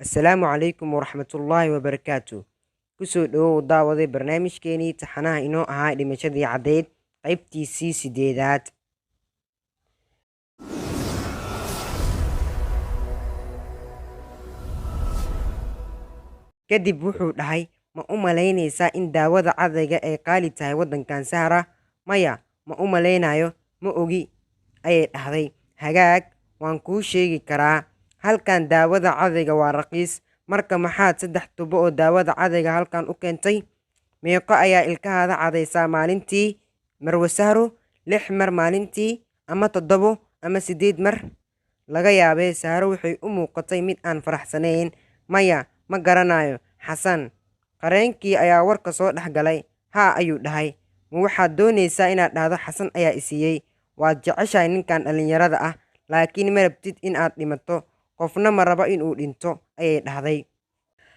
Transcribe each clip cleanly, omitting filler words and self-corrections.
Assalaamu calaykum waraxmatullaahi wabarakaatu. Kusoo dhawow daawaday barnaamijkeenii taxanaha inoo ahaa dhimashadii caddeyd qaybtiisii 8aad. Kadib wuxuu dhahay, ma u malaynaysaa in daawada cadayga ay qaali tahay waddankan Sahara? Maya, ma u malaynayo, ma ogi, ayay dhahday. Hagaag, waan kuu sheegi karaa. Halkan daawada cadayga waa raqiis, marka maxaad 3 tubo oo daawada cadayga halkan u keentay? Meeqo ayaa ilkahaada cadaysaa maalintii? Marwo Sahro, 6 mar maalintii, ama 7 ama 8 mar? Laga yaabee Sahro waxay u muuqatay mid aan faraxsanayn. Maya, ma garanayo, Xasan. Qareenkii ayaa warka soo dhex galay. Haa, ayuu dhahay. Ma waxaad doonaysaa inaad dhahdo Xasan ayaa i siiyey? Waad jeceshahay ninkan dhallinyarada ah, laakiin ma rabtid in aad dhimato. Qofna ma rabo inuu dhinto, ayay dhahday.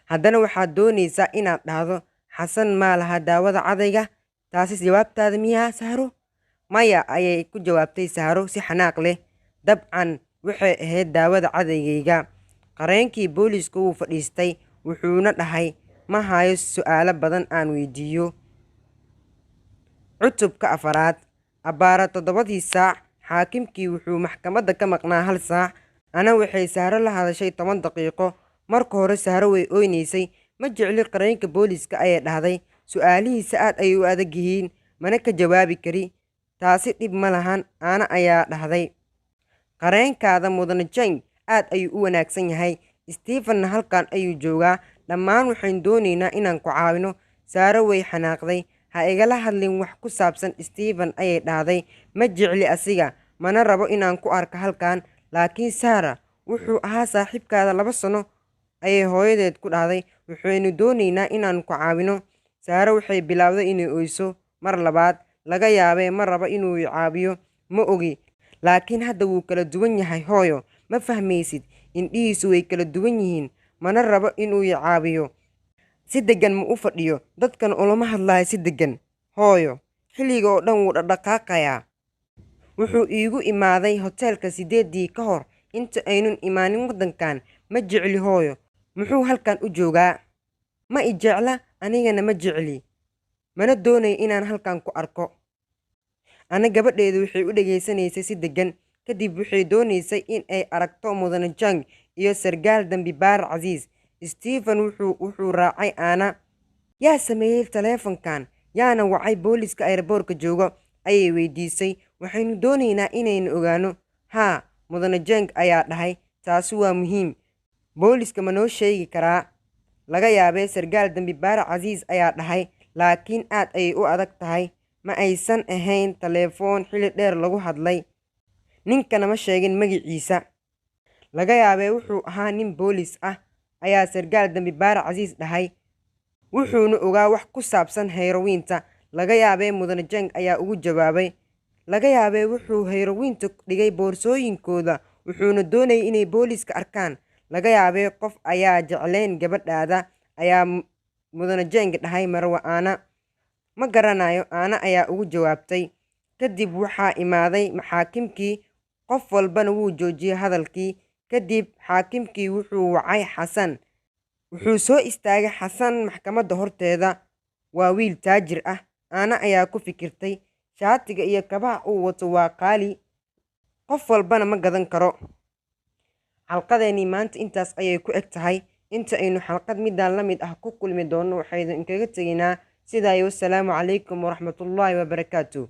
Haddana waxaad doonaysaa inaad dhahdo Xasan ma laha daawada cadayga? Taasi jawaabtaada miyaa, Sahro? Maya, ayay ku jawaabtay Sahro si xanaaq leh. Dabcan waxay ahayd daawada cadaygayga. Qareenkii booliiska wuu fadhiistay, wuxuuna dhahay, ma hayo su'aalo badan aan weydiiyo. Cutubka 4. Abbaara 7 saac, xaakimkii wuxuu maxkamadda ka maqnaa 1 saac. Ana waxay Sahro la hadashay 10 daqiiqo. Marka hore Sahro way oynaysay. Ma jecli qareenka booliiska, ayay dhahday. Su'aalihiisa aad ayay u adag yihiin, mana ka jawaabi kari. Taasi dhib ma lahan, Ana ayaa dhahday. Qareenkaada Mudane Jane aad ayuu u wanaagsan yahay. Stephen halkan ayuu joogaa. Dhammaan waxaan doonaynaa inaan ku caawino. Sahro way xanaaqday. Ha igala hadlin wax ku saabsan Stephen, ayay dhahday. Ma jecli asiga, mana rabo inaan ku arko halkan. Laakiin Sahra wuxuu ahaa saaxiibkaada 2 sano, ayay hooyadeed ku dhahday. Waxaynu doonaynaa inaan ku caawino. Sahro waxay bilowday inay oyso mar labaad. Laga yaabee ma rabo inuu i caawiyo, ma ogi. Laakiin hadda wuu kala duwan yahay hooyo. Ma fahmaysid, indhihiisu way kala duwan yihiin. Mana rabo inuu i caawiyo. Si deggan ma u fadhiyo, dadkan ulama hadlayo si deggan. Hooyo, xilliga oo dhan wuu dhaqdhaqaaqayaa. Wuxuu iigu imaaday hoteelka 8dii ka hor inta aynun imaanin waddankan. Ma jecli hooyo. Muxuu halkan u joogaa? Ma i jecla, anigana ma jecli. Mana doonayo inaan halkan ku arko. Ana gabadheedu waxay u dhageysanaysay si deggan. Kadib waxay doonaysay in ay aragto Mudane Jang iyo sargaal dambi baar Casiis. Stephen wuxuu raacay Ana. Yaa sameeyey taleefankan? Yaana wacay booliiska airboorka jooga? Ayay weydiisay. Waxaynu doonaynaa inaynu ogaano. Haa, Mudane Jang ayaa dhahay. Taasi waa muhiim. Booliiska ma noo sheegi karaa? Laga yaabee sargaal dambi baar Casiis ayaa dhahay. Laakiin aad ayay u adag tahay. Ma aysan ahayn taleefoon xilli dheer lagu hadlay. Ninkana ma sheegin magaciisa. Laga yaabee wuxuu ahaa nin booliis ah, ayaa sargaal dambi baar Casiis dhahay. Wuxuuna ogaa wax ku saabsan herowiinta. Laga yaabee Mudane Jang ayaa ugu jawaabay. Laga yaabee wuxuu herowiinta dhigay boorsooyinkooda, wuxuuna doonayay inay booliiska arkaan. Laga yaabee qof ayaa jeclayn gabadhaada, ayaa Mudane Jang dhahay. Marwa Ana. Ma garanayo, Ana ayaa ugu jawaabtay. Kadib waxaa imaaday xaakimkii. Qof walbana wuu joojiyey hadalkii. Kadib xaakimkii wuxuu wacay Xasan. Wuxuu soo istaagay Xasan maxkamadda horteeda. Waa wiil taajir ah. Ana ayaa ku fikirtay, shaatiga iyo kabaha uu wato waa qaali. Qof walbana ma gadan karo. Xalqadeennii maanta intaas ayay ku eg tahay. Inta aynu xalqad midaan la mid ah ku kulmi doono waxaynu inkaga tegaynaa sidaa iyo wassalaamu calaykum waraxmatullaahi wabarakaatu.